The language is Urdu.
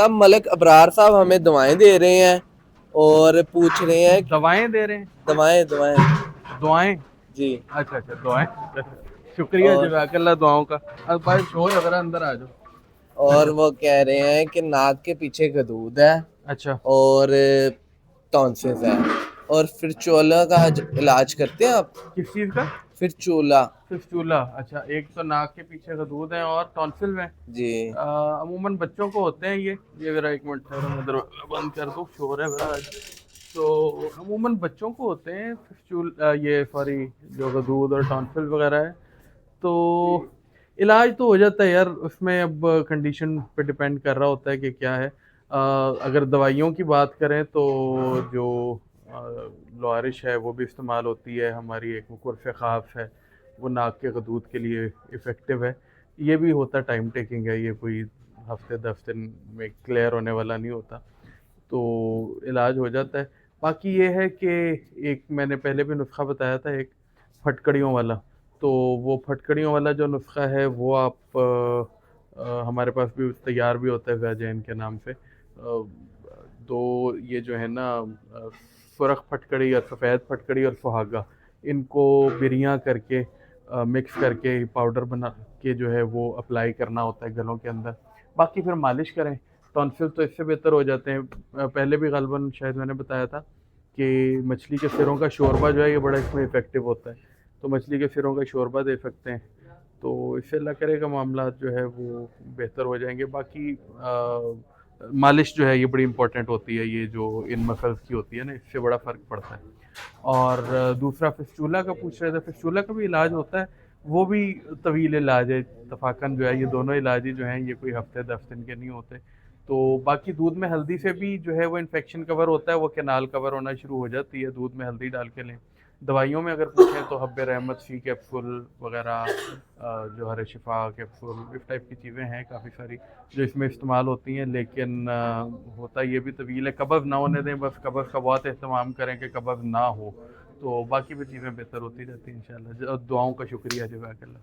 اب ملک ابرار صاحب ہمیں دعائیں دے رہے ہیں اور پوچھ رہے ہیں دوائیں دے رہے ہیں. دعائیں دعائیں. جی. اچھا دعائیں. شکریہ اور جزاک اللہ دعاؤں کا. اب بھائی شور ہے ذرا اندر آ جاؤ. اور وہ کہہ رہے ہیں کہ ناک کے پیچھے غدود ہے اچھا. اور ٹونسلز ہے. اور پھر چولا کا علاج کرتے ہیں آپ؟ کس چیز کا؟ پھر چولا. فسٹولا. اچھا ایک تو ناک کے پیچھے غدود ہیں اور ٹونسل میں. جی. عموماً بچوں کو ہوتے ہیں یہ ذرا ایک منٹ ٹھہرو بند کر دو شور ہے ذرا. تو عموماً بچوں کو ہوتے ہیں یہ سوری جو غدود اور ٹونسل وغیرہ ہے. تو علاج تو ہو جاتا ہے یار, اس میں اب کنڈیشن پہ ڈپینڈ کر رہا ہوتا ہے کہ کیا ہے. اگر دوائیوں کی بات کریں تو جو لوارش ہے وہ بھی استعمال ہوتی ہے. ہماری ایک مقرف خاص ہے وہ ناک کے غدود کے لیے افیکٹو ہے. یہ بھی ہوتا ٹائم ٹیکنگ ہے, یہ کوئی ہفتے 10 دن میں کلیئر ہونے والا نہیں ہوتا, تو علاج ہو جاتا ہے. باقی یہ ہے کہ ایک میں نے پہلے بھی نسخہ بتایا تھا ایک پھٹکڑیوں والا, تو وہ پھٹکڑیوں والا جو نسخہ ہے وہ آپ ہمارے پاس بھی تیار بھی ہوتا ہے ویجین کے نام سے. تو یہ جو ہے نا سرخ پھٹکڑی اور سفید پھٹکڑی اور سہاگا, ان کو بریاں کر کے مکس کر کے پاؤڈر بنا کے جو ہے وہ اپلائی کرنا ہوتا ہے گلوں کے اندر. باقی پھر مالش کریں. ٹونسل تو اس سے بہتر ہو جاتے ہیں. پہلے بھی غالباً شاید میں نے بتایا تھا کہ مچھلی کے سروں کا شوربہ جو ہے یہ بڑا اس میں افیکٹو ہوتا ہے, تو مچھلی کے سروں کا شوربہ دے سکتے ہیں. تو اس سے اللہ کرے گا معاملات جو ہے وہ بہتر ہو جائیں گے. باقی مالش جو ہے یہ بڑی امپورٹنٹ ہوتی ہے, یہ جو ان مسلس کی ہوتی ہے نا, اس سے بڑا فرق پڑتا ہے. اور دوسرا فسچولا کا پوچھ رہے تھے. فسچولا کا بھی علاج ہوتا ہے, وہ بھی طویل علاج ہے. اتفاقاً جو ہے یہ دونوں علاج ہی جو ہیں یہ کوئی ہفتے 10 دن کے نہیں ہوتے. تو باقی دودھ میں ہلدی سے بھی جو ہے وہ انفیکشن کور ہوتا ہے, وہ کینال کور ہونا شروع ہو جاتی ہے. دودھ میں ہلدی ڈال کے لیں. دوائیوں میں اگر پوچھیں تو حب رحمت سی کیپسول وغیرہ, جو ہر شفا کیپسول, اس ٹائپ کی چیزیں ہیں کافی ساری جو اس میں استعمال ہوتی ہیں. لیکن ہوتا یہ بھی طویل ہے. قبض نہ ہونے دیں بس, قبض کا بہت اہتمام کریں کہ قبض نہ ہو, تو باقی بھی چیزیں بہتر ہوتی رہتی ہیں انشاءاللہ. دعاؤں کا شکریہ جزاک اللہ.